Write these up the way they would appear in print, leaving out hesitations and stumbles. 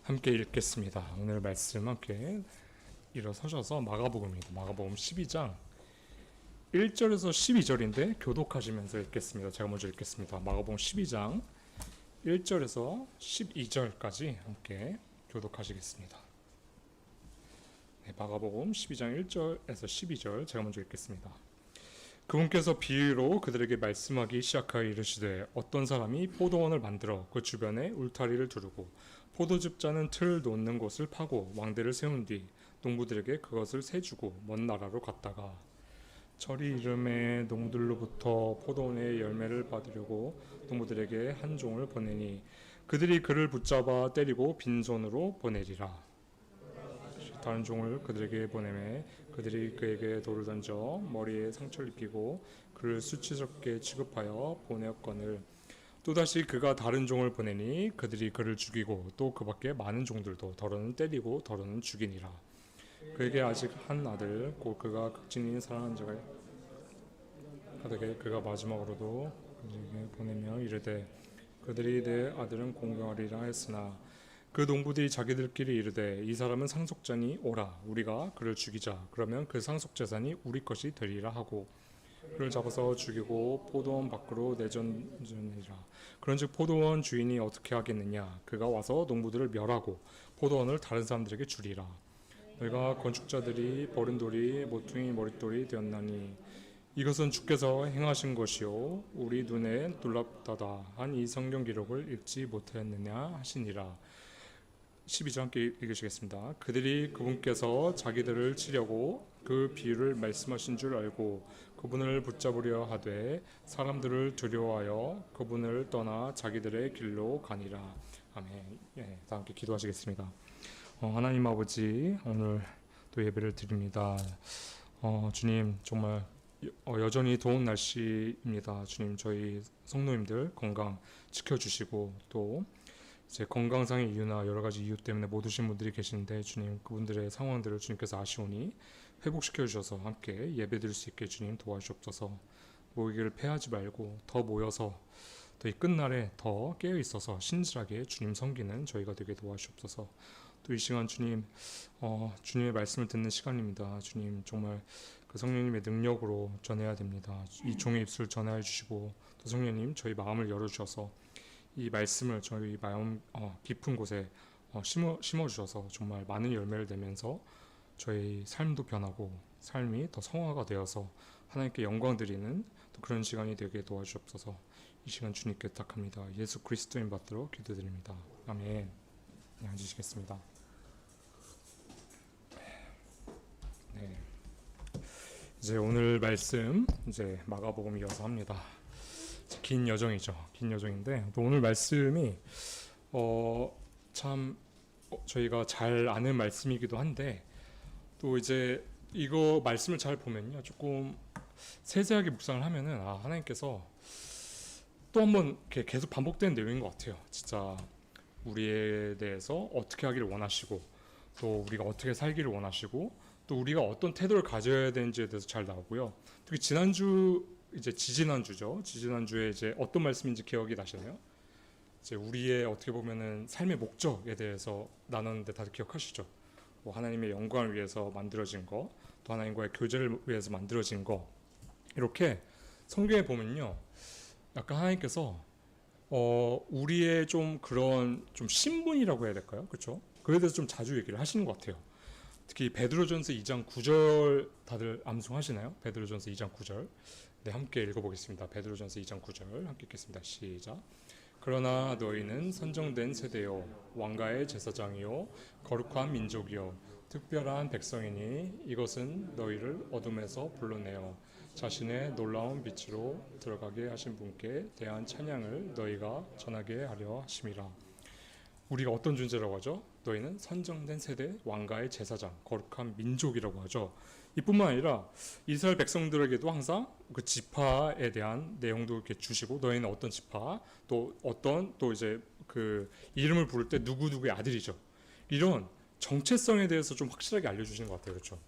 함께 읽겠습니다. 오늘 말씀 함께 일어서셔서 마가복음입니다. 마가복음 12장 1절에서 12절인데 교독하시면서 읽겠습니다. 제가 먼저 읽겠습니다. 마가복음 12장 1절에서 12절까지 함께 교독하시겠습니다. 네, 마가복음 12장 1절에서 12절 제가 먼저 읽겠습니다. 그분께서 비유로 그들에게 말씀하기 시작하여 이르시되 어떤 사람이 포도원을 만들어 그 주변에 울타리를 두르고 포도즙자는 틀 놓는 곳을 파고 왕대를 세운 뒤 농부들에게 그것을 세주고 먼 나라로 갔다가 철이 이름에 농부들로부터 포도원의 열매를 받으려고 농부들에게 한 종을 보내니 그들이 그를 붙잡아 때리고 빈손으로 보내리라. 다른 종을 그들에게 보내매 그들이 그에게 돌을 던져 머리에 상처를 입히고 그를 수치스럽게 취급하여 보내었거늘 또다시 그가 다른 종을 보내니 그들이 그를 죽이고 또 그 밖에 많은 종들도 더러는 때리고 더러는 죽이니라. 그에게 아직 한 아들 곧 그가 극진히 사랑한 자가 가득해 그가 마지막으로도 그들에게 보내며 이르되 그들이 내 아들은 공경하리라 했으나 그 농부들이 자기들끼리 이르되 이 사람은 상속자니 오라 우리가 그를 죽이자 그러면 그 상속재산이 우리 것이 되리라 하고 그를 잡아서 죽이고 포도원 밖으로 내던지니라. 그런즉 포도원 주인이 어떻게 하겠느냐 그가 와서 농부들을 멸하고 포도원을 다른 사람들에게 주리라. 너희가 건축자들이 버린 돌이 모퉁이 머릿돌이 되었나니 이것은 주께서 행하신 것이요 우리 눈에 놀랍다다 한 이 성경 기록을 읽지 못하였느냐 하시니라. 12절 함께 읽으시겠습니다. 그들이 그분께서 자기들을 치려고 그 비유를 말씀하신 줄 알고 그분을 붙잡으려 하되 사람들을 두려워하여 그분을 떠나 자기들의 길로 가니라. 아멘. 예, 다 함께 기도하시겠습니다. 하나님 아버지 오늘 또 예배를 드립니다. 주님 정말 여전히 더운 날씨입니다. 주님 저희 성도님들 건강 지켜주시고 또 이제 건강상의 이유나 여러 가지 이유 때문에 못 오신 분들이 계시는데 주님 그분들의 상황들을 주님께서 아시오니 회복시켜 주셔서 함께 예배드릴 수 있게 주님 도와주옵소서. 모이기를 패하지 말고 더 모여서 또 이 끝날에 더 깨어 있어서 신실하게 주님 섬기는 저희가 되게 도와주옵소서. 또 이 시간 주님 주님의 말씀을 듣는 시간입니다. 주님 정말 그 성령님의 능력으로 전해야 됩니다. 이 종의 입술 전해 주시고 또 성령님 저희 마음을 열어주셔서 이 말씀을 저희 마음 깊은 곳에 심어주셔서 정말 많은 열매를 내면서 저희 삶도 변하고 삶이 더 성화가 되어서 하나님께 영광 드리는 또 그런 시간이 되게 도와주옵소서. 이 시간 주님께 부탁합니다. 예수 그리스도인 받들어 기도드립니다. 아멘. 네, 앉으시겠습니다. 네. 이제 오늘 말씀 이제 마가복음 이어서 합니다. 긴 여정이죠. 긴 여정인데 또 오늘 말씀이 참 저희가 잘 아는 말씀이기도 한데 또 이제 이거 말씀을 잘 보면요 조금 세세하게 묵상을 하면은 하나님께서 또 한번 이렇게 계속 반복되는 내용인 것 같아요. 진짜 우리에 대해서 어떻게 하기를 원하시고 또 우리가 어떻게 살기를 원하시고 또 우리가 어떤 태도를 가져야 되는지에 대해서 잘 나오고요. 특히 지난주 이제 지지난주죠. 지지난주에 이제 어떤 말씀인지 기억이 나시나요? 이제 우리의 어떻게 보면은 삶의 목적에 대해서 나눴는데 다들 기억하시죠? 뭐 하나님의 영광을 위해서 만들어진 거, 또 하나님과의 교제를 위해서 만들어진 거. 이렇게 성경에 보면요. 약간 하나님께서 우리의 좀 그런 좀 신분이라고 해야 될까요? 그렇죠? 그에 대해서 좀 자주 얘기를 하시는 것 같아요. 특히 베드로전서 2장 9절 다들 암송하시나요? 베드로전서 2장 9절. 네, 함께 읽어보겠습니다. 베드로전서 2장 9절 함께 읽겠습니다. 시작. 그러나 너희는 선정된 세대요 왕가의 제사장이요 거룩한 민족이요 특별한 백성이니 이것은 너희를 어둠에서 불러내어 자신의 놀라운 빛으로 들어가게 하신 분께 대한 찬양을 너희가 전하게 하려 하심이라. 우리가 어떤 존재라고 하죠? 너희는 선정된 세대, 왕가의 제사장, 거룩한 민족이라고 하죠. 이뿐만 아니라 이스라엘 백성들에게도 항상 그 지파에 대한 내용도 이렇게 주시고 너희는 어떤 지파, 또 어떤 또 이제 그 이름을 부를 때 누구누구의 아들이죠. 이런 정체성에 대해서 좀 확실하게 알려주시는 것 같아요. 그렇죠?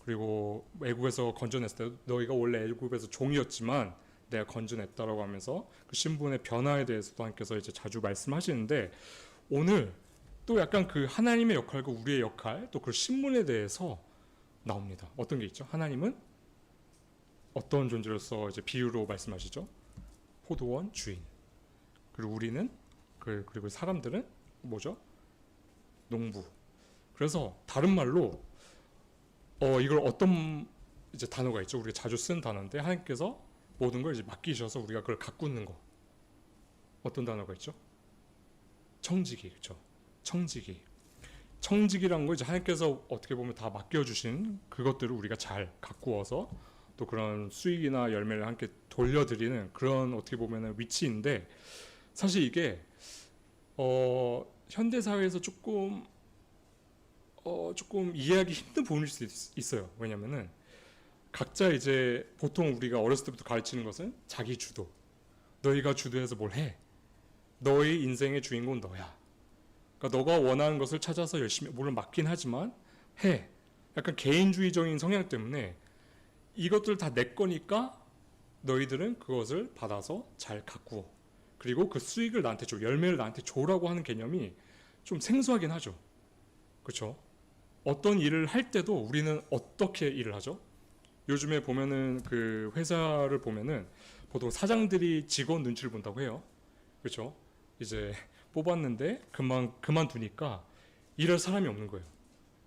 그리고 애국에서 건져냈을 때 너희가 원래 애국에서 종이었지만 내가 건져냈다라고 하면서 그 신분의 변화에 대해서도 하나님께서 이제 자주 말씀하시는데 오늘 또 약간 그 하나님의 역할과 우리의 역할, 또 그 신분에 대해서 나옵니다. 어떤 게 있죠? 하나님은 어떤 존재로서 이제 비유로 말씀하시죠? 포도원 주인. 그리고 우리는 그리고 사람들은 뭐죠? 농부. 그래서 다른 말로 이걸 어떤 이제 단어가 있죠? 우리가 자주 쓰는 단어인데 하나님께서 모든 걸 이제 맡기셔서 우리가 그걸 가꾸는 거. 어떤 단어가 있죠? 청지기. 그렇죠? 청지기. 청지기란 거 이제 하나님께서 어떻게 보면 다 맡겨주신 그것들을 우리가 잘 가꾸어서 또 그런 수익이나 열매를 함께 돌려드리는 그런 어떻게 보면 위치인데, 사실 이게 현대 사회에서 조금 이해하기 힘든 부분일 수 있어요. 왜냐면은 각자 이제 보통 우리가 어렸을 때부터 가르치는 것은 자기 주도. 너희가 주도해서 뭘 해. 너희 인생의 주인공은 너야. 그러니까 너가 원하는 것을 찾아서 열심히, 물론 맞긴 하지만 해. 약간 개인주의적인 성향 때문에 이것들 다 내 거니까 너희들은 그것을 받아서 잘 가꾸어. 그리고 그 수익을 나한테 줘. 열매를 나한테 줘라고 하는 개념이 좀 생소하긴 하죠. 그렇죠? 어떤 일을 할 때도 우리는 어떻게 일을 하죠? 요즘에 보면은 그 회사를 보면은 보통 사장들이 직원 눈치를 본다고 해요. 그렇죠? 이제 뽑았는데 그만두니까 일할 사람이 없는 거예요.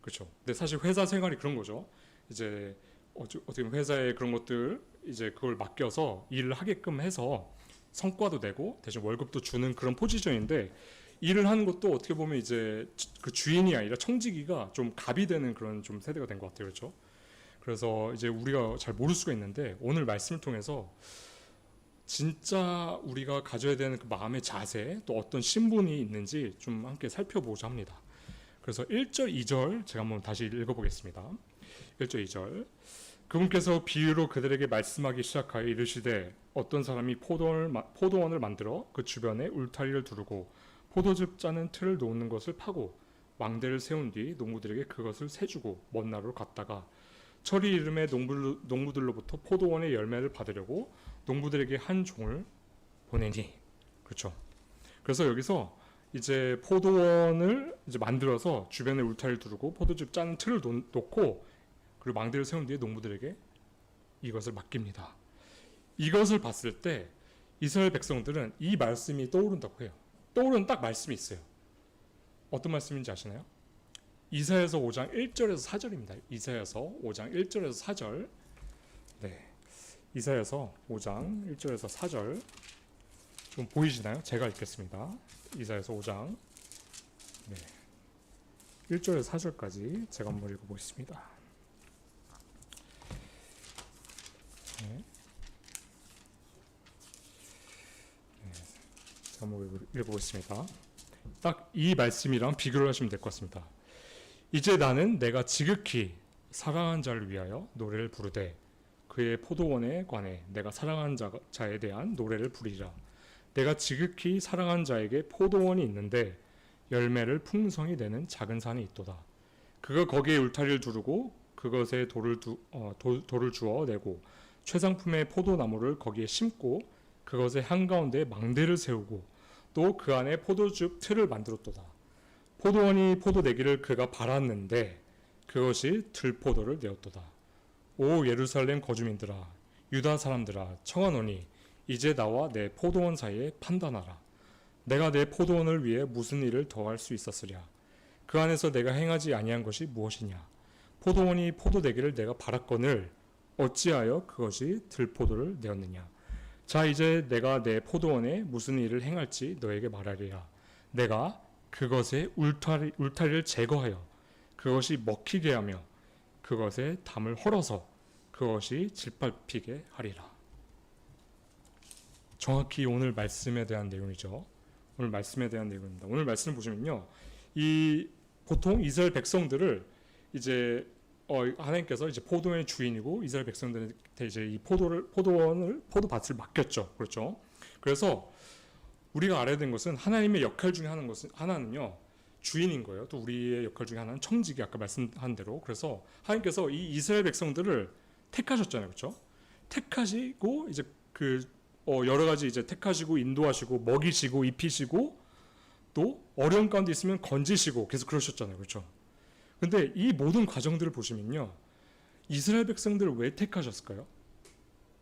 그렇죠? 근데 사실 회사 생활이 그런 거죠. 이제 어떻게 보면 회사에 그런 것들 이제 그걸 맡겨서 일을 하게끔 해서 성과도 내고 대신 월급도 주는 그런 포지션인데, 일을 하는 것도 어떻게 보면 이제 그 주인이 아니라 청지기가 좀 갑이 되는 그런 좀 세대가 된 것 같아요. 그렇죠? 그래서 이제 우리가 잘 모를 수가 있는데, 오늘 말씀을 통해서 진짜 우리가 가져야 되는 그 마음의 자세, 또 어떤 신분이 있는지 좀 함께 살펴보고자 합니다. 그래서 1절, 2절 제가 한번 다시 읽어보겠습니다. 1절, 2절. 그분께서 비유로 그들에게 말씀하기 시작하여 이르시되, 어떤 사람이 포도원을 만들어 그 주변에 울타리를 두르고 포도즙 짜는 틀을 놓는 것을 파고 망대를 세운 뒤 농부들에게 그것을 세주고 먼 나라로 갔다가 철이 이름에 농부들로부터 포도원의 열매를 받으려고 농부들에게 한 종을 보내니. 그렇죠. 그래서 여기서 이제 포도원을 이제 만들어서 주변에 울타리를 두르고 포도즙 짜는 틀을 놓고 그리고 망대를 세운 뒤에 농부들에게 이것을 맡깁니다. 이것을 봤을 때 이스라엘 백성들은 이 말씀이 떠오른다고 해요. 떠오르는 딱 말씀이 있어요. 어떤 말씀인지 아시나요? 이사야서 5장 1절에서 4절입니다. 이사야서 5장 1절에서 4절. 네. 이사야서 5장 1절에서 4절. 좀 보이시나요? 제가 읽겠습니다. 이사야서 5장 1절에서 4절까지 제가 한번 읽어보겠습니다. 네. 제가 한번 읽어보겠습니다. 딱 이 말씀이랑 비교를 하시면 될 것 같습니다. 이제 나는 내가 지극히 사랑한 자를 위하여 노래를 부르되 그의 포도원에 관해 내가 사랑한 자에 대한 노래를 부리라. 내가 지극히 사랑한 자에게 포도원이 있는데 열매를 풍성히 내는 작은 산이 있도다. 그가 거기에 울타리를 두르고 그것에 돌을 주어 내고 최상품의 포도나무를 거기에 심고 그것의 한가운데 망대를 세우고 또 그 안에 포도즙 틀을 만들었도다. 포도원이 포도 내기를 그가 바랐는데 그것이 들포도를 내었도다. 오 예루살렘 거주민들아, 유다 사람들아, 청하노니 이제 나와 내 포도원 사이에 판단하라. 내가 내 포도원을 위해 무슨 일을 더할 수 있었으랴. 그 안에서 내가 행하지 아니한 것이 무엇이냐. 포도원이 포도 내기를 내가 바랐거늘 어찌하여 그것이 들포도를 내었느냐. 자 이제 내가 내 포도원에 무슨 일을 행할지 너에게 말하리라. 내가 그것의 울타리를 제거하여 그것이 먹히게 하며 그것의 담을 헐어서 그것이 짓밟히게 하리라. 정확히 오늘 말씀에 대한 내용이죠. 오늘 말씀에 대한 내용입니다. 오늘 말씀을 보시면요, 이 보통 이스라엘 백성들을 이제 하나님께서 이제 포도원의 주인이고 이스라엘 백성들한테 이제 이 포도밭을 맡겼죠. 그렇죠. 그래서 우리가 알아야 되는 것은 하나님의 역할 중에 하나는요 주인인 거예요. 또 우리의 역할 중에 하나는 청지기, 아까 말씀한 대로. 그래서 하나님께서 이 이스라엘 백성들을 택하셨잖아요. 그렇죠. 택하시고 이제 여러 가지 이제 택하시고 인도하시고 먹이시고 입히시고 또 어려운 가운데 있으면 건지시고 계속 그러셨잖아요. 그렇죠? 근데 이 모든 과정들을 보시면요. 이스라엘 백성들을 왜 택하셨을까요?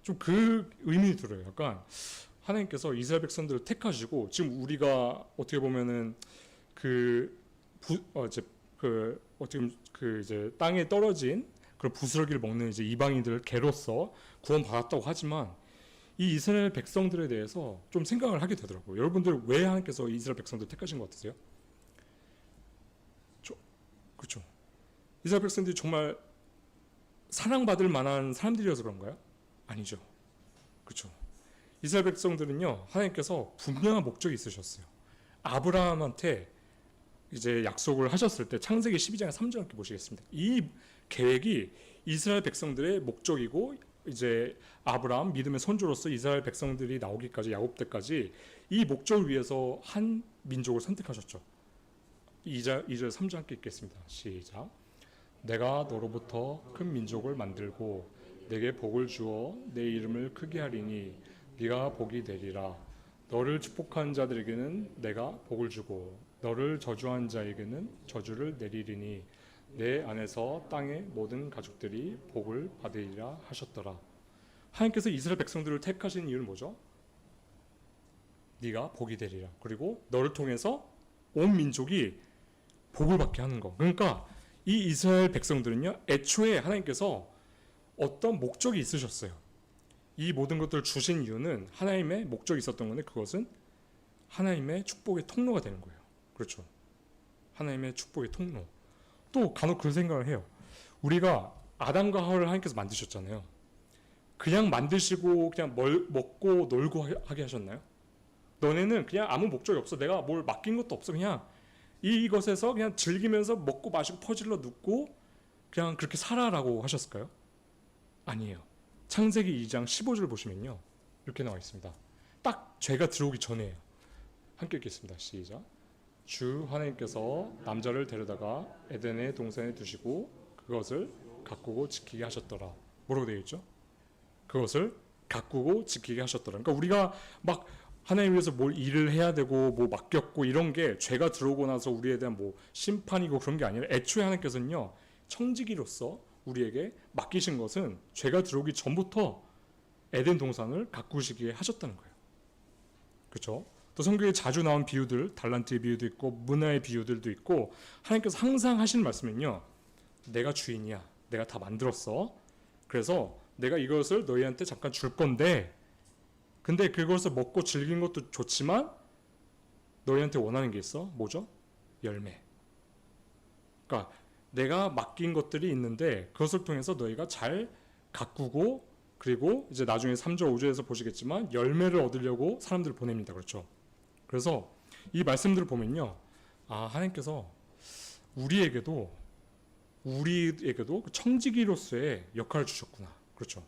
좀 그 의문이 들어요. 약간 하나님께서 이스라엘 백성들을 택하시고 지금 우리가 어떻게 보면은 이제 어떻게 보면 이제 땅에 떨어진 그런 부스러기를 먹는 이제 이방인들 개로서 구원받았다고 하지만 이 이스라엘 백성들에 대해서 좀 생각을 하게 되더라고요. 여러분들 왜 하나님께서 이스라엘 백성들 택하신 것 같으세요? 그렇죠. 이스라엘 백성들이 정말 사랑받을 만한 사람들이어서 그런가요? 아니죠. 그렇죠. 이스라엘 백성들은요, 하나님께서 분명한 목적이 있으셨어요. 아브라함한테 이제 약속을 하셨을 때 창세기 12장 3절 함께 보시겠습니다. 이 계획이 이스라엘 백성들의 목적이고 이제 아브라함 믿음의 선조로서 이스라엘 백성들이 나오기까지 야곱 때까지 이 목적을 위해서 한 민족을 선택하셨죠. 2절 3절 함께 읽겠습니다. 시작. 내가 너로부터 큰 민족을 만들고 내게 복을 주어 내 이름을 크게 하리니 네가 복이 되리라. 너를 축복한 자들에게는 내가 복을 주고 너를 저주한 자에게는 저주를 내리리니 내 안에서 땅의 모든 가족들이 복을 받으리라 하셨더라. 하나님께서 이스라엘 백성들을 택하신 이유는 뭐죠? 네가 복이 되리라. 그리고 너를 통해서 온 민족이 복을 받게 하는 거. 그러니까 이 이스라엘 백성들은요, 애초에 하나님께서 어떤 목적이 있으셨어요. 이 모든 것들을 주신 이유는 하나님의 목적이 있었던 건데 그것은 하나님의 축복의 통로가 되는 거예요. 그렇죠. 하나님의 축복의 통로. 또 간혹 그런 생각을 해요. 우리가 아담과 하와를 하나님께서 만드셨잖아요. 그냥 만드시고 그냥 먹고 놀고 하게 하셨나요? 너네는 그냥 아무 목적이 없어. 내가 뭘 맡긴 것도 없어. 그냥 이것에서 그냥 즐기면서 먹고 마시고 퍼질러 눕고 그냥 그렇게 살아라고 하셨을까요? 아니에요. 창세기 2장 15절 보시면요. 이렇게 나와 있습니다. 딱 죄가 들어오기 전에요. 함께 읽겠습니다. 시작. 주 하나님께서 남자를 데려다가 에덴의 동산에 두시고 그것을 가꾸고 지키게 하셨더라. 뭐라고 되어 있죠? 그것을 가꾸고 지키게 하셨더라. 그러니까 우리가 막 하나님 위해서 뭘 일을 해야 되고 뭐 맡겼고 이런 게 죄가 들어오고 나서 우리에 대한 뭐 심판이고 그런 게 아니라 애초에 하나님께서는요. 청지기로서 우리에게 맡기신 것은 죄가 들어오기 전부터 에덴 동산을 가꾸시게 하셨다는 거예요. 그렇죠? 또 성경에 자주 나온 비유들, 달란트의 비유도 있고 문화의 비유들도 있고 하나님께서 항상 하시는 말씀은요. 내가 주인이야. 내가 다 만들었어. 그래서 내가 이것을 너희한테 잠깐 줄 건데 근데 그것을 먹고 즐긴 것도 좋지만 너희한테 원하는 게 있어. 뭐죠? 열매. 그러니까 내가 맡긴 것들이 있는데 그것을 통해서 너희가 잘 가꾸고 그리고 이제 나중에 3절 5절에서 보시겠지만 열매를 얻으려고 사람들을 보냅니다. 그렇죠? 그래서 이 말씀들을 보면요. 아, 하나님께서 우리에게도 청지기로서의 역할을 주셨구나. 그렇죠?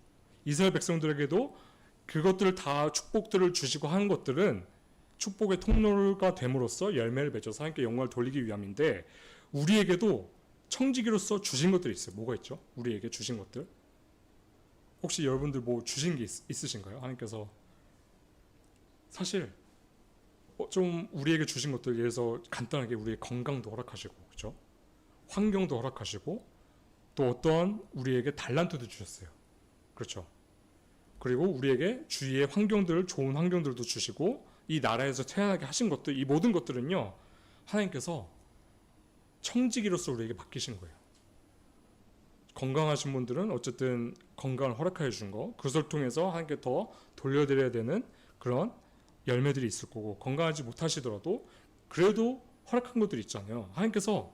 이스라엘 백성들에게도 그것들을 다 축복들을 주시고 하는 것들은 축복의 통로가 됨으로써 열매를 맺어서 하나님께 영광을 돌리기 위함인데 우리에게도 청지기로서 주신 것들이 있어요. 뭐가 있죠? 우리에게 주신 것들. 혹시 여러분들 뭐 주신 게 있으신가요? 하나님께서 사실 좀 우리에게 주신 것들 예를 들어서 간단하게 우리의 건강도 허락하시고 그렇죠? 환경도 허락하시고 또 어떠한 우리에게 달란트도 주셨어요. 그렇죠? 그리고 우리에게 주위의 환경들, 좋은 환경들도 주시고 이 나라에서 태어나게 하신 것들, 이 모든 것들은요. 하나님께서 청지기로서 우리에게 맡기신 거예요. 건강하신 분들은 어쨌든 건강을 허락하여 주신 거, 그것을 통해서 하나님께 더 돌려드려야 되는 그런 열매들이 있을 거고 건강하지 못하시더라도 그래도 허락한 것들이 있잖아요. 하나님께서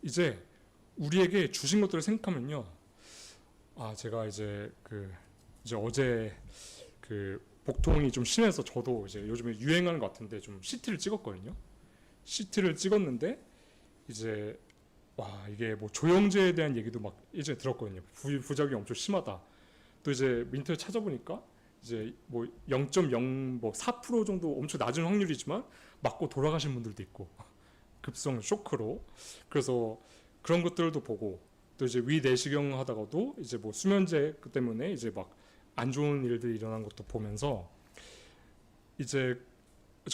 이제 우리에게 주신 것들을 생각하면요. 아, 제가 이제 어제 복통이 좀 심해서 저도 이제 요즘에 유행하는 것 같은데 좀 CT를 찍었거든요. CT를 찍었는데 이제 와 이게 뭐 조영제에 대한 얘기도 막 예전에 들었거든요. 부작용이 엄청 심하다. 또 이제 인터넷 찾아보니까 이제 뭐 0.04% 정도 엄청 낮은 확률이지만 맞고 돌아가신 분들도 있고 급성 쇼크로. 그래서 그런 것들도 보고 또 이제 위내시경 하다가도 이제 뭐 수면제 때문에 이제 막 안 좋은 일들이 일어난 것도 보면서 이제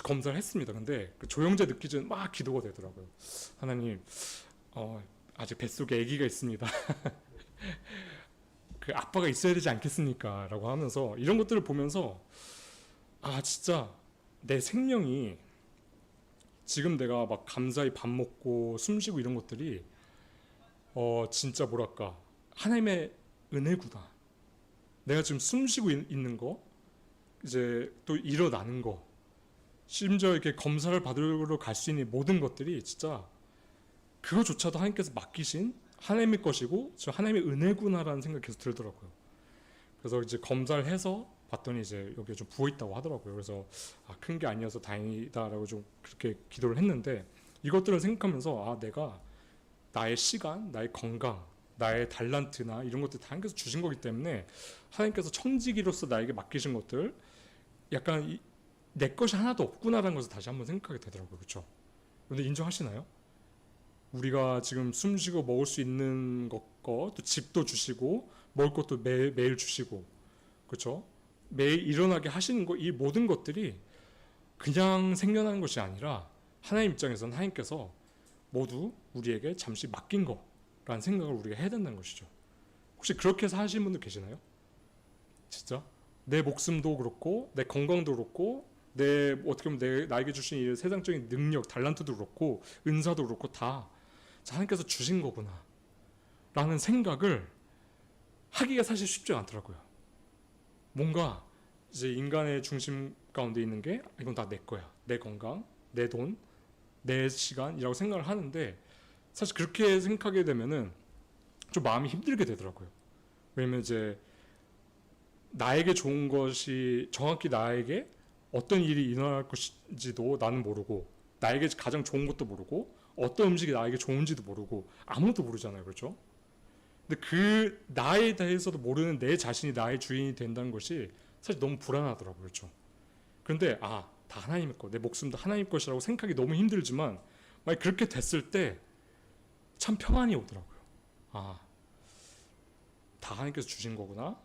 검사를 했습니다. 근데 그 조영제 늦기 전 막 기도가 되더라고요. 하나님, 아직 뱃속에 아기가 있습니다. 그 아빠가 있어야 되지 않겠습니까? 라고 하면서 이런 것들을 보면서 진짜 내 생명이 지금 내가 막 감사히 밥 먹고 숨 쉬고 이런 것들이 진짜 뭐랄까 하나님의 은혜구나. 내가 지금 숨 쉬고 있는 거 이제 또 일어나는 거 심지어 이렇게 검사를 받으러 갈 수 있는 모든 것들이 진짜 그거조차도 하나님께서 맡기신 하나님의 것이고 저 하나님의 은혜구나라는 생각이 계속 들더라고요. 그래서 이제 검사를 해서 봤더니 이제 여기에 좀 부어 있다고 하더라고요. 그래서 큰 게 아니어서 다행이다라고 좀 그렇게 기도를 했는데 이것들을 생각하면서 내가 나의 시간, 나의 건강, 나의 달란트나 이런 것들 다 하나님께서 주신 거기 때문에 하나님께서 청지기로서 나에게 맡기신 것들 약간 내 것이 하나도 없구나라는 것을 다시 한번 생각하게 되더라고요. 그렇죠? 근데 인정하시나요? 우리가 지금 숨쉬고 먹을 수 있는 것과 또 집도 주시고 먹을 것도 매일 주시고 그렇죠? 매일 일어나게 하시는 거 이 모든 것들이 그냥 생겨나는 것이 아니라 하나님 입장에서는 하나님께서 모두 우리에게 잠시 맡긴 거라는 생각을 우리가 해야 된다는 것이죠. 혹시 그렇게 해서 하시는 분들 계시나요? 진짜? 내 목숨도 그렇고 내 건강도 그렇고 내 어떻게 보면 나에게 주신 이 세상적인 능력, 달란트도 그렇고 은사도 그렇고 다 하나님께서 주신 거구나 라는 생각을 하기가 사실 쉽지 않더라고요. 뭔가 이제 인간의 중심 가운데 있는 게 이건 다 내 거야. 내 건강, 내 돈, 내 시간이라고 생각을 하는데 사실 그렇게 생각하게 되면은 좀 마음이 힘들게 되더라고요. 왜냐면 이제 나에게 좋은 것이 정확히 나에게 어떤 일이 일어날 것인지도 나는 모르고 나에게 가장 좋은 것도 모르고 어떤 음식이 나에게 좋은지도 모르고 아무것도 모르잖아요. 그렇죠? 근데 그 나에 대해서도 모르는 내 자신이 나의 주인이 된다는 것이 사실 너무 불안하더라고요. 그렇죠? 그런데 다 하나님의 것, 내 목숨도 하나님 것이라고 생각하기 너무 힘들지만 만약 그렇게 됐을 때 참 평안이 오더라고요. 다 하나님께서 주신 거구나.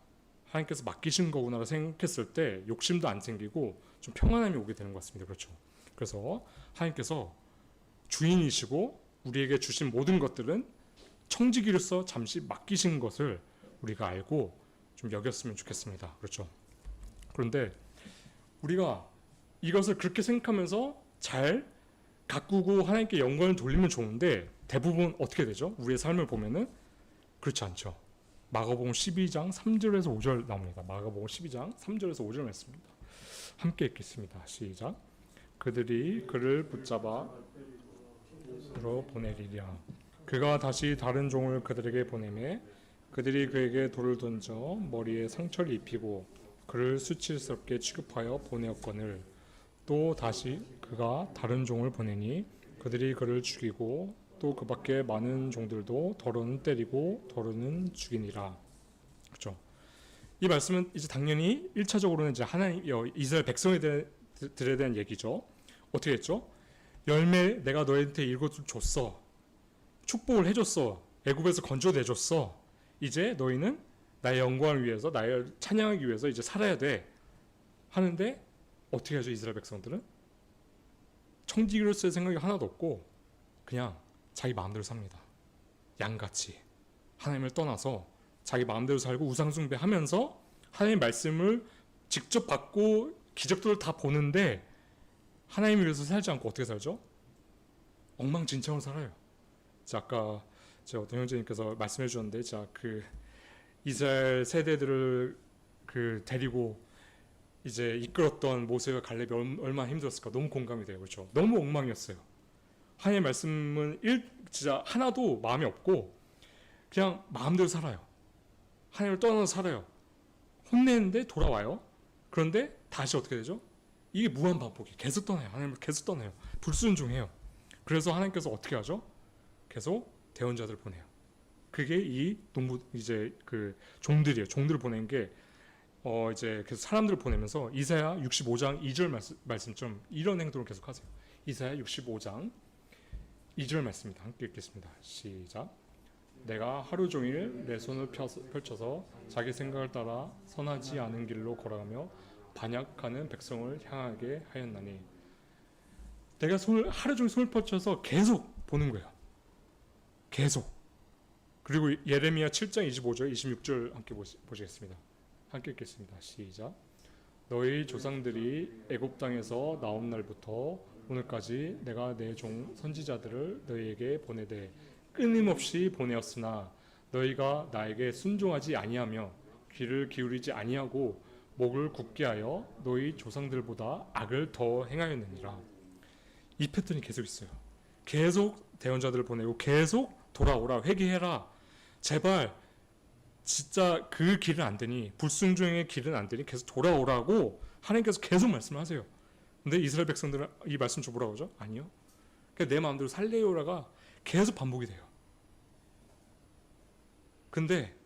하나님께서 맡기신 거구나라고 생각했을 때 욕심도 안 생기고 좀 평안함이 오게 되는 것 같습니다. 그렇죠? 그래서 하나님께서 주인이시고 우리에게 주신 모든 것들은 청지기로서 잠시 맡기신 것을 우리가 알고 좀 여겼으면 좋겠습니다. 그렇죠? 그런데 우리가 이것을 그렇게 생각하면서 잘 가꾸고 하나님께 영광을 돌리면 좋은데 대부분 어떻게 되죠? 우리의 삶을 보면은 그렇지 않죠. 마가복음 12장 3절에서 5절 나옵니다. 마가복음 12장 3절에서 5절 말씀입니다. 함께 읽겠습니다. 시작. 그들이 그를 붙잡아 으로 보내리랴. 그가 다시 다른 종을 그들에게 보내매 그들이 그에게 돌을 던져 머리에 상처를 입히고 그를 수치스럽게 취급하여 보내었거늘 또 다시 그가 다른 종을 보내니 그들이 그를 죽이고 또 그 밖에 많은 종들도 더러는 때리고 더러는 죽이니라. 그렇죠? 이 말씀은 이제 당연히 1차적으로는 이제 하나님 이스라엘 백성들에 대한 얘기죠. 어떻게 했죠? 열매 내가 너희한테 이것을 줬어. 축복을 해줬어. 애굽에서 건져내줬어. 이제 너희는 나의 영광을 위해서 나의 찬양하기 위해서 이제 살아야 돼. 하는데 어떻게 하죠? 이스라엘 백성들은 청지기로서의 생각이 하나도 없고 그냥 자기 마음대로 삽니다. 양같이 하나님을 떠나서 자기 마음대로 살고 우상숭배하면서 하나님의 말씀을 직접 받고 기적들을 다 보는데 하나님을 위해서 살지 않고 어떻게 살죠? 엉망진창으로 살아요. 자, 아까 제 어떤 형제님께서 말씀해 주셨는데 자, 그 이스라엘 세대들을 데리고 이제 이끌었던 모세와 갈렙이 얼마나 힘들었을까 너무 공감이 돼요. 그렇죠? 너무 엉망이었어요. 하나님의 말씀은 진짜 하나도 마음에 없고 그냥 마음대로 살아요. 하나님을 떠나서 살아요. 혼내는데 돌아와요. 그런데 다시 어떻게 되죠? 이게 무한 반복이 계속 떠나요. 하나님을 계속 떠나요. 불순종해요. 그래서 하나님께서 어떻게 하죠? 계속 대언자들을 보내요. 그게 이 이제 그 종들이에요. 종들을 보낸 게 이제 계속 사람들을 보내면서 이사야 65장 2절 말씀처럼 이런 행동을 계속 하세요. 이사야 65장 2절 말씀입니다. 함께 읽겠습니다. 시작. 내가 하루 종일 내 손을 펼쳐서 자기 생각을 따라 선하지 않은 길로 걸어가며 반역하는 백성을 향하게 하였나니 내가 하루 종일 손을 뻗쳐서 계속 보는 거예요. 계속. 그리고 예레미야 7장 25절 26절 함께 보시겠습니다. 함께 읽겠습니다. 시작. 너희 조상들이 애굽 땅에서 나온 날부터 오늘까지 내가 내 종 선지자들을 너희에게 보내되 끊임없이 보내었으나 너희가 나에게 순종하지 아니하며 귀를 기울이지 아니하고 목을 굳게 하여 너희 조상들보다 악을 더 행하였느니라. 이 패턴이 계속 있어요. 계속 대언자들을 보내고 계속 돌아오라, 회개해라, 제발 진짜 그 길은 안 되니, 불순종의 길은 안 되니 계속 돌아오라고 하나님께서 계속 말씀하세요. 근데 이스라엘 백성들은 이 말씀 좀 뭐라고 하죠? 아니요. 그러니까 내 마음대로 살래요라가 계속 반복이 돼요. 근데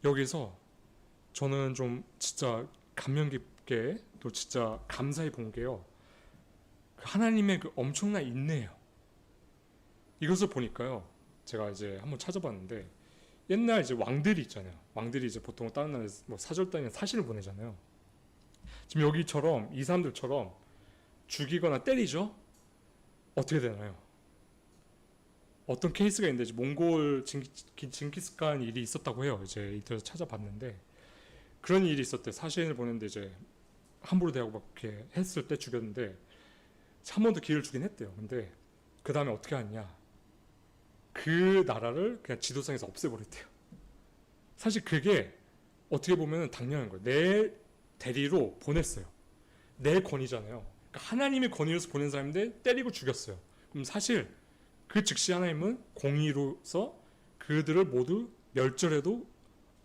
여기서 저는 좀 진짜 감명 깊게 또 진짜 감사히 본 게요, 하나님의 그 엄청난 인내예요. 이것을 보니까요, 제가 이제 한번 찾아봤는데, 옛날 이제 왕들이 있잖아요. 왕들이 이제 보통 다른 나라에 뭐 사절단이나 사신을 보내잖아요. 지금 여기처럼 이 사람들처럼 죽이거나 때리죠? 어떻게 되나요? 어떤 케이스가 있는데, 몽골 징기스칸 일이 있었다고 해요. 이제 인터넷에서 찾아봤는데 그런 일이 있었대. 사신을 보냈는데 이제 함부로 대하고 막 이렇게 했을 때 죽였는데 한 번 더 기회를 주긴 했대요. 근데 그 다음에 어떻게 하느냐, 그 나라를 그냥 지도상에서 없애버렸대요. 사실 그게 어떻게 보면 당연한 거예요. 내 대리로 보냈어요. 내 권위잖아요. 그러니까 하나님의 권위로서 보낸 사람인데 때리고 죽였어요. 그럼 사실 그 즉시 하나님은 공의로서 그들을 모두 멸절해도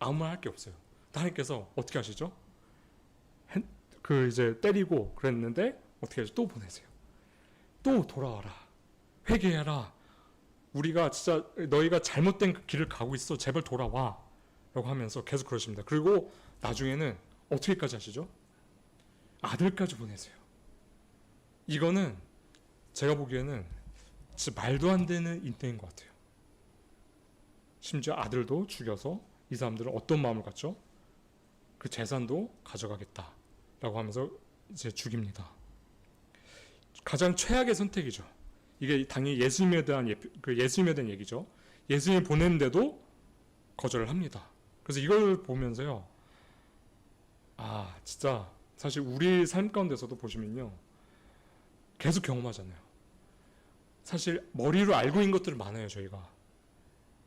아무 말 할 게 없어요. 하나님께서 어떻게 하시죠? 그 이제 때리고 그랬는데 어떻게 하죠? 또 보내세요. 또 돌아와라, 회개해라, 우리가 진짜 너희가 잘못된 그 길을 가고 있어, 제발 돌아와 라고 하면서 계속 그러십니다. 그리고 나중에는 어떻게까지 하시죠? 아들까지 보내세요. 이거는 제가 보기에는 진짜 말도 안 되는 인내인 것 같아요. 심지어 아들도 죽여서 이 사람들은 어떤 마음을 갖죠? 그 재산도 가져가겠다 라고 하면서 이제 죽입니다. 가장 최악의 선택이죠. 이게 당연히 예수님에 대한 얘기죠. 예수님을 보냈는데도 거절을 합니다. 그래서 이걸 보면서요, 아 진짜 사실 우리 삶 가운데서도 보시면요, 계속 경험하잖아요. 사실 머리로 알고 있는 것들은 많아요. 저희가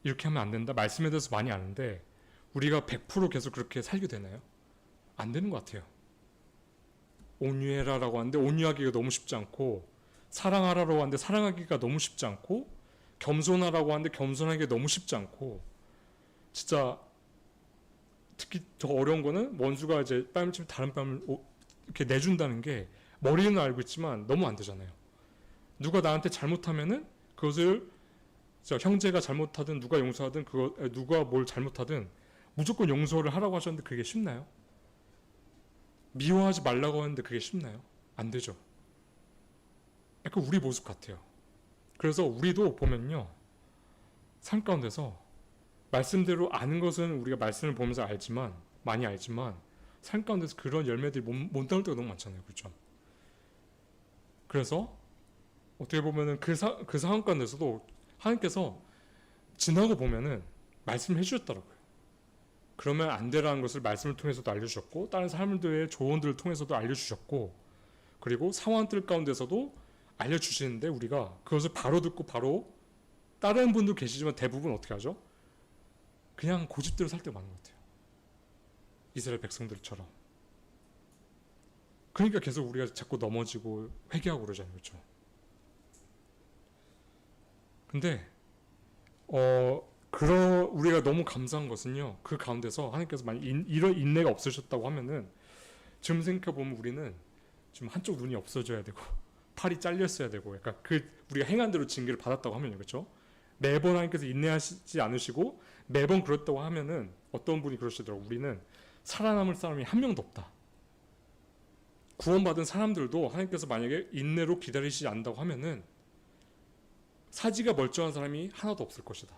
이렇게 하면 안 된다, 말씀에 대해서 많이 아는데 우리가 100% 계속 그렇게 살게 되나요? 안 되는 것 같아요. 온유해라라고 하는데 온유하기가 너무 쉽지 않고, 사랑하라고 하는데 사랑하기가 너무 쉽지 않고, 겸손하라고 하는데 겸손하기가 너무 쉽지 않고, 진짜 특히 더 어려운 거는 원수가 이제 뺨을 치면 다른 뺨을 이렇게 내준다는 게 머리는 알고 있지만 너무 안 되잖아요. 누가 나한테 잘못하면은 그것을 형제가 잘못하든 누가 용서하든 누가 뭘 잘못하든 무조건 용서를 하라고 하셨는데 그게 쉽나요? 미워하지 말라고 하는데 그게 쉽나요? 안 되죠. 약간 우리 모습 같아요. 그래서 우리도 보면요, 삶 가운데서 말씀대로 아는 것은 우리가 말씀을 보면서 알지만, 많이 알지만 삶 가운데서 그런 열매들이 못 나올 때가 너무 많잖아요. 그렇죠? 그래서 어떻게 보면은 그 상황 가운데서도 하나님께서 지나고 보면은 말씀을 해주셨더라고요. 그러면 안 되라는 것을 말씀을 통해서도 알려주셨고, 다른 사람들의 조언들을 통해서도 알려주셨고, 그리고 상황들 가운데서도 알려주시는데 우리가 그것을 바로 듣고 바로, 다른 분도 계시지만 대부분 어떻게 하죠? 그냥 고집대로 살 때가 많은 것 같아요. 이스라엘 백성들처럼. 그러니까 계속 우리가 자꾸 넘어지고 회개하고 그러잖아요. 그렇죠? 근데 우리가 너무 감사한 것은요, 그 가운데서 하나님께서 만약 이런 인내가 없으셨다고 하면은 지금 생각해보면 우리는 지금 한쪽 눈이 없어져야 되고 팔이 잘렸어야 되고, 약간 우리가 행한 대로 징계를 받았다고 하면요. 그렇죠? 매번 하나님께서 인내하시지 않으시고 매번 그렇다고 하면은 어떤 분이 그러시더라고요. 우리는 살아남을 사람이 한 명도 없다. 구원받은 사람들도 하나님께서 만약에 인내로 기다리시지 않는다고 하면은 사지가 멀쩡한 사람이 하나도 없을 것이다.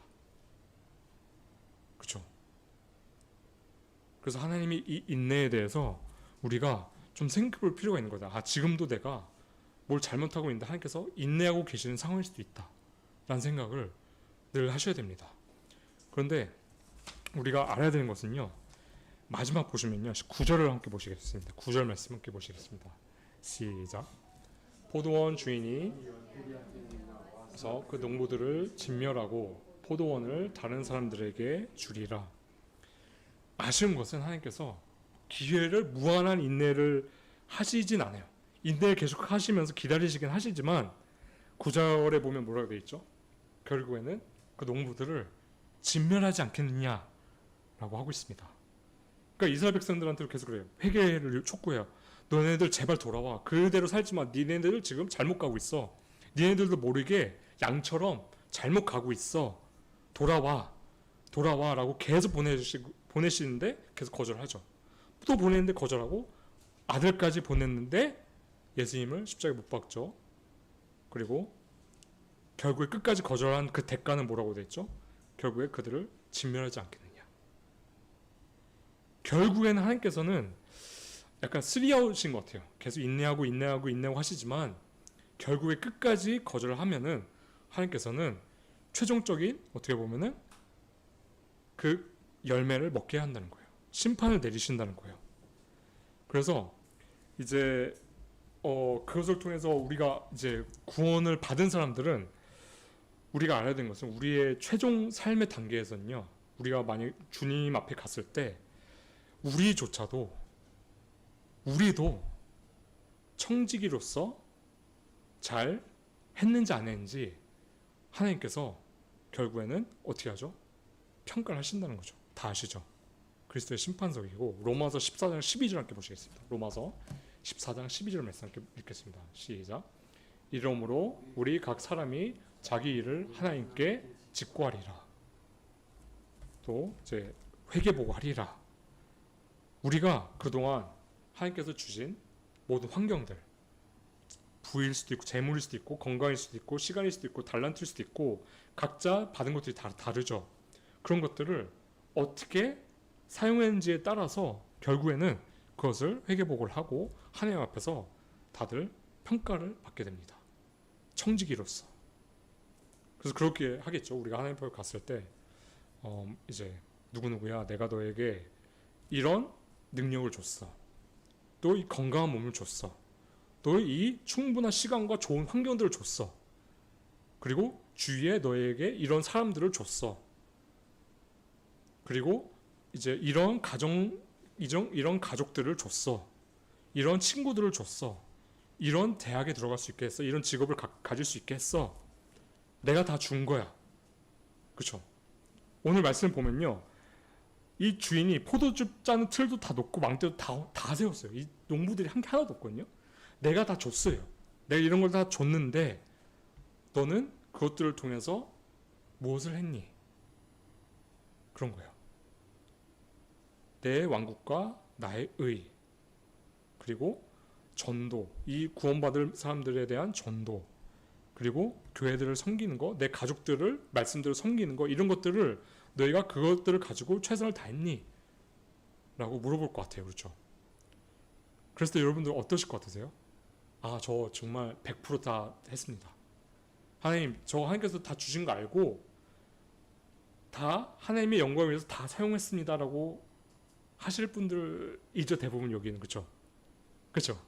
그렇죠? 그래서 하나님이 이 인내에 대해서 우리가 좀 생각해 볼 필요가 있는 거다. 아, 지금도 내가 뭘 잘못하고 있는데 하나님께서 인내하고 계시는 상황일 수도 있다 라는 생각을 늘 하셔야 됩니다. 그런데 우리가 알아야 되는 것은요, 마지막 보시면요 9절을 함께 보시겠습니다. 9절 말씀 함께 보시겠습니다. 시작. 포도원 주인이 그래서 그 농부들을 진멸하고 포도원을 다른 사람들에게 주리라. 아쉬운 것은 하나님께서 기회를 무한한 인내를 하시진 않아요. 인내를 계속 하시면서 기다리시긴 하시지만 9절에 보면 뭐라고 되어 있죠? 결국에는 그 농부들을 진멸하지 않겠느냐라고 하고 있습니다. 그러니까 이스라엘 백성들한테 계속 그래요. 회개를 촉구해요. 너네들 제발 돌아와. 그대로 살지 마. 니네들 지금 잘못 가고 있어. 니네들도 모르게 양처럼 잘못 가고 있어. 돌아와. 돌아와라고 계속 보내시는데 계속 거절하죠. 또 보내는데 거절하고 아들까지 보냈는데 예수님을 십자가에 못 박죠. 그리고 결국에 끝까지 거절한 그 대가는 뭐라고 됐죠? 결국에 그들을 진멸하지 않겠느냐. 결국에는 하나님께서는 약간 쓰리아웃인 것 같아요. 계속 인내하고 하시지만 결국에 끝까지 거절을 하면은 하나님께서는 최종적인 어떻게 보면은 그 열매를 먹게 한다는 거예요. 심판을 내리신다는 거예요. 그래서 이제 그것을 통해서 우리가 이제 구원을 받은 사람들은 우리가 알아야 되는 것은 우리의 최종 삶의 단계에서는요, 우리가 만약 주님 앞에 갔을 때 우리도 청지기로서 잘 했는지 안 했는지 하나님께서 결국에는 어떻게 하죠? 평가를 하신다는 거죠. 다 아시죠? 그리스도의 심판석이고. 로마서 14장 12절 함께 보시겠습니다. 로마서 14장 12절 말씀 함께 읽겠습니다. 시작. 이러므로 우리 각 사람이 자기 일을 하나님께 직고하리라. 또 이제 회개보고하리라. 우리가 그동안 하나님께서 주신 모든 환경들, 부일 수도 있고 재물일 수도 있고 건강일 수도 있고 시간일 수도 있고 달란트일 수도 있고 각자 받은 것들이 다 다르죠. 그런 것들을 어떻게 사용했는지에 따라서 결국에는 그것을 회개복을 하고 하나님 앞에서 다들 평가를 받게 됩니다. 청지기로서. 그래서 그렇게 하겠죠. 우리가 하나님 앞에 갔을 때 이제 누구누구야, 내가 너에게 이런 능력을 줬어. 또 이 건강한 몸을 줬어. 또 이 충분한 시간과 좋은 환경들을 줬어. 그리고 주위에 너에게 이런 사람들을 줬어. 그리고 이제 이런 이런 가족들을 줬어. 이런 친구들을 줬어. 이런 대학에 들어갈 수 있게 했어. 이런 직업을 가질 수 있게 했어. 내가 다 준 거야. 그렇죠? 오늘 말씀 보면요, 이 주인이 포도즙 짜는 틀도 다 놓고 망대도 다 세웠어요. 이 농부들이 한 게 하나도 없거든요. 내가 다 줬어요. 내가 이런 걸 다 줬는데 너는 그것들을 통해서 무엇을 했니? 그런 거예요. 내 왕국과 나의 의, 그리고 전도, 이 구원받을 사람들에 대한 전도, 그리고 교회들을 섬기는 거, 내 가족들을 말씀대로 섬기는 거, 이런 것들을 너희가 그것들을 가지고 최선을 다했니? 라고 물어볼 것 같아요. 그렇죠? 그래서 여러분들 어떠실 것 같으세요? 아, 저 정말 100%다 했습니다. 하나님, 저 하나님께서 다 주신 거 알고 다 하나님의 영광을 위해서 다 사용했습니다 라고 하실 분들이죠. 대부분 여기는. 그렇죠? 그렇죠?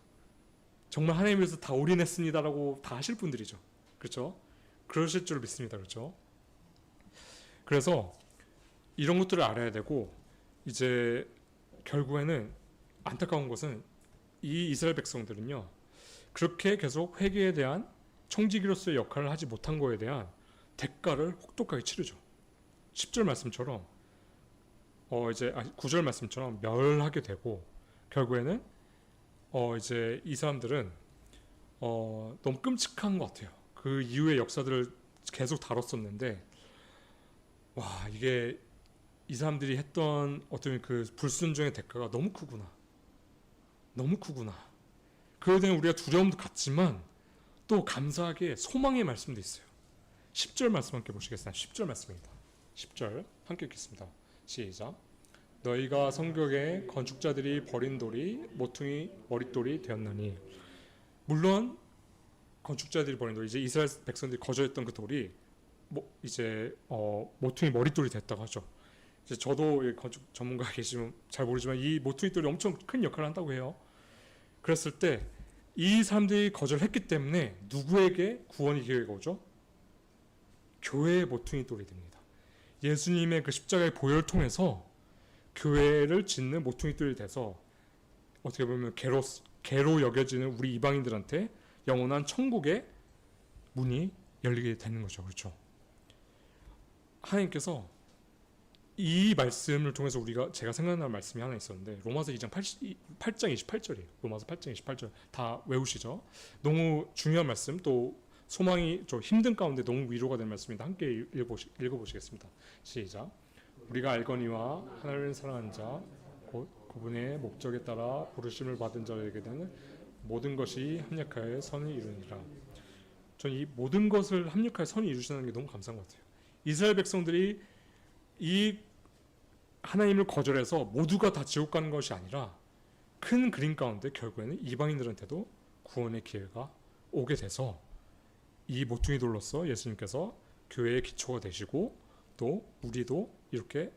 정말 하나님 위해서 다 올인했습니다 라고 다 하실 분들이죠. 그렇죠? 그러실 줄 믿습니다. 그렇죠? 그래서 이런 것들을 알아야 되고, 이제 결국에는 안타까운 것은 이 이스라엘 백성들은요, 그렇게 계속 회개에 대한 청지기로서의 역할을 하지 못한 거에 대한 대가를 혹독하게 치르죠. 10절 말씀처럼 9절 말씀처럼 멸하게 되고, 결국에는 이제 이 사람들은 너무 끔찍한 것 같아요. 그 이후의 역사들을 계속 다뤘었는데, 와, 이게 이 사람들이 했던 어떤 그 불순종의 대가가 너무 크구나. 너무 크구나. 그에 대한 우리가 두려움도 갖지만 또 감사하게 소망의 말씀도 있어요. 10절 말씀 함께 보시겠습니다. 10절 말씀입니다. 10절 함께 읽겠습니다. 시작. 너희가 성벽에 건축자들이 버린 돌이 모퉁이 머릿돌이 되었나니. 물론 건축자들이 버린 돌, 이제 이스라엘 백성들이 거저했던 그 돌이 이제 모퉁이 머릿돌이 됐다고 하죠. 이제 저도 건축 전문가 계시면 잘 모르지만 이 모퉁이 돌이 엄청 큰 역할을 한다고 해요. 그랬을 때 이 사람들이 거절했기 때문에 누구에게 구원의 기회가 오죠? 교회의 모퉁이 돌이 됩니다. 예수님의 그 십자가의 보혈을 통해서 교회를 짓는 모퉁이 돌이 돼서 어떻게 보면 개로 여겨지는 우리 이방인들한테 영원한 천국의 문이 열리게 되는 거죠. 그렇죠? 하나님께서 이 말씀을 통해서 제가 생각나는 말씀이 하나 있었는데 로마서 2장 8장 28절이에요. 로마서 8장 28절 다 외우시죠? 너무 중요한 말씀, 또 소망이 좀 힘든 가운데 너무 위로가 되는 말씀인데 함께 읽어보시겠습니다. 시작. 우리가 알거니와 하나님을 사랑한 자 곧 그분의 목적에 따라 부르심을 받은 자에게는 모든 것이 합력하여 선을 이루니라. 전 이 모든 것을 합력하여 선을 이루시는 게 너무 감사한 것 같아요. 이스라엘 백성들이 이 하나님을 거절해서 모두가 다 지옥 가는 것이 아니라 큰 그림 가운데 결국에는 이방인들한테도 구원의 기회가 오게 돼서 이 모퉁이 돌로서 예수님께서 교회의 기초가 되시고 또 우리도 이렇게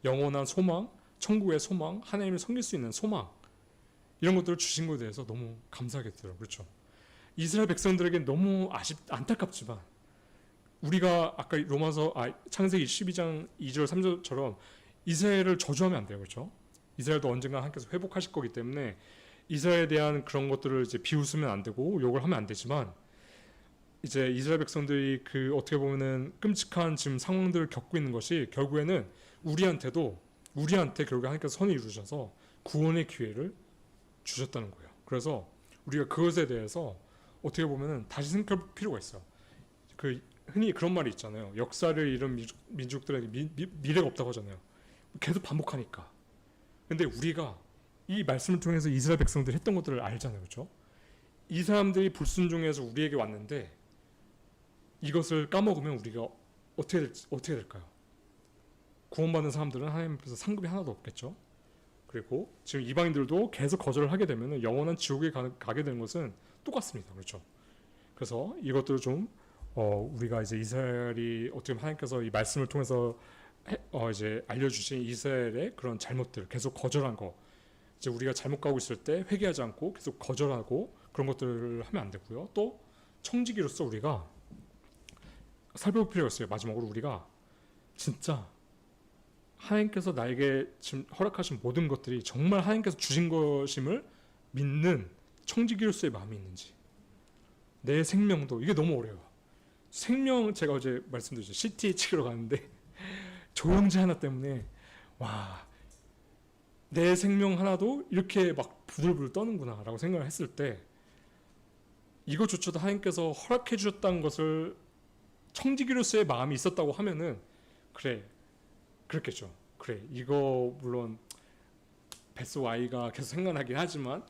영원한 소망, 천국의 소망, 하나님을 섬길 수 있는 소망, 이런 것들을 주신 것에 대해서 너무 감사하게 되더라고요. 그렇죠? 이스라엘 백성들에게 너무 안타깝지만 우리가 아까 창세기 12장 2절 3절처럼 이스라엘을 저주하면 안 돼요. 그렇죠? 이스라엘도 언젠가 하나님께서 회복하실 거기 때문에 이스라엘에 대한 그런 것들을 이제 비웃으면 안 되고 욕을 하면 안 되지만, 이제 이스라엘 백성들이 그 어떻게 보면은 끔찍한 지금 상황들을 겪고 있는 것이 결국에는 우리한테 결국 하나님께서 선을 이루셔서 구원의 기회를 주셨다는 거예요. 그래서 우리가 그것에 대해서 어떻게 보면은 다시 생각할 필요가 있어요. 흔히 그런 말이 있잖아요. 역사를 잃은 민족들에게 미래가 없다고 하잖아요. 계속 반복하니까. 근데 우리가 이 말씀을 통해서 이스라엘 백성들이 했던 것들을 알잖아요. 그렇죠? 이 사람들이 불순종해서 우리에게 왔는데 이것을 까먹으면 우리가 어떻게 될까요? 구원받은 사람들은 하나님 앞에서 상급이 하나도 없겠죠. 그리고 지금 이방인들도 계속 거절을 하게 되면 영원한 지옥에 가게 되는 것은 똑같습니다. 그렇죠? 그래서 이것들을 좀 우리가 이제 이스라엘이 어떻게 보면 하나님께서 이 말씀을 통해서 이제 알려주신 이스라엘의 그런 잘못들, 계속 거절한 거, 이제 우리가 잘못 가고 있을 때 회개하지 않고 계속 거절하고 그런 것들을 하면 안 되고요. 또 청지기로서 우리가 살펴볼 필요가 있어요. 마지막으로 우리가 진짜 하나님께서 나에게 지금 허락하신 모든 것들이 정말 하나님께서 주신 것임을 믿는 청지기로서의 마음이 있는지, 내 생명도, 이게 너무 어려워요. 제가 어제 말씀드렸죠. CT 찍으러 갔는데 조영제 하나 때문에 내 생명 하나도 이렇게 막 부들부들 떠는구나 라고 생각을 했을 때, 이것조차도 하나님께서 허락해 주셨다는 것을 청지기로서의 마음이 있었다고 하면은 그렇겠죠. 이거 물론 뱃속 아이가 계속 생각나긴 하지만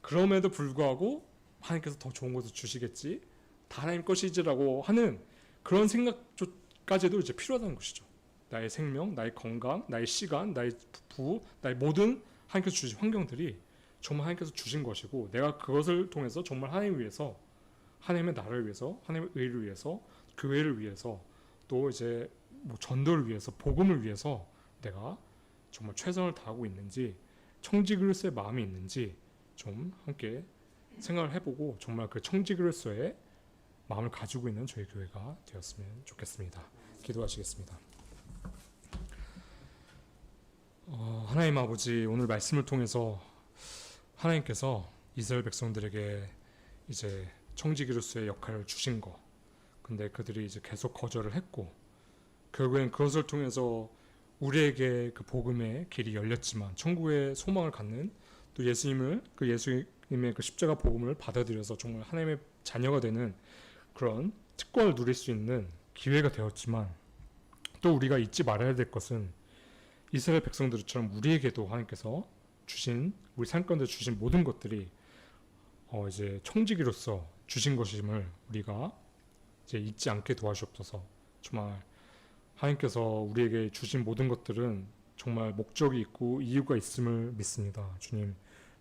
그럼에도 불구하고 하나님께서 더 좋은 것을 주시겠지, 다 하나님 것이지라고 하는 그런 생각까지도 이제 필요하다는 것이죠. 나의 생명, 나의 건강, 나의 시간, 나의 나의 모든 하나님께서 주신 환경들이 정말 하나님께서 주신 것이고, 내가 그것을 통해서 정말 하나님을 위해서, 하나님의 나라를 위해서, 하나님의 의를 위해서, 교회를 위해서, 또 이제 전도를 위해서, 복음을 위해서 내가 정말 최선을 다하고 있는지, 청지기로서의 마음이 있는지 좀 함께 생각을 해보고 정말 그 청지기로서의 마음을 가지고 있는 저희 교회가 되었으면 좋겠습니다. 기도하시겠습니다. 하나님 아버지, 오늘 말씀을 통해서 하나님께서 이스라엘 백성들에게 이제 청지기로서의 역할을 주신 거, 근데 그들이 이제 계속 거절을 했고 결국엔 그것을 통해서 우리에게 그 복음의 길이 열렸지만, 천국의 소망을 갖는, 또 예수님의 그 십자가 복음을 받아들여서 정말 하나님의 자녀가 되는 그런 특권을 누릴 수 있는 기회가 되었지만, 또 우리가 잊지 말아야 될 것은 이스라엘 백성들처럼 우리에게도 하나님께서 주신, 우리 삶 가운데 주신 모든 것들이 이제 청지기로서 주신 것임을 우리가 이제 잊지 않게 도와주옵소서. 정말 하나님께서 우리에게 주신 모든 것들은 정말 목적이 있고 이유가 있음을 믿습니다. 주님,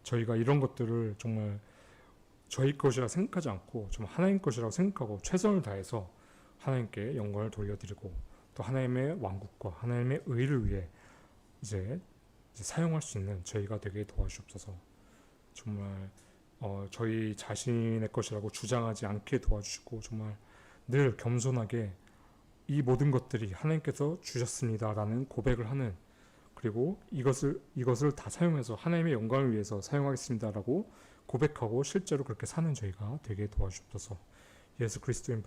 저희가 이런 것들을 정말 저희 것이라 생각하지 않고 좀 하나님 것이라고 생각하고 최선을 다해서 하나님께 영광을 돌려드리고 또 하나님의 왕국과 하나님의 의를 위해 이제 사용할 수 있는 저희가 되게 도와주옵소서. 정말 저희 자신의 것이라고 주장하지 않게 도와주시고 정말 늘 겸손하게 이 모든 것들이 하나님께서 주셨습니다라는 고백을 하는, 그리고 이것을 다 사용해서 하나님의 영광을 위해서 사용하겠습니다라고 고백하고 실제로 그렇게 사는 저희가 되게 도와주옵소서. 예수 그리스도인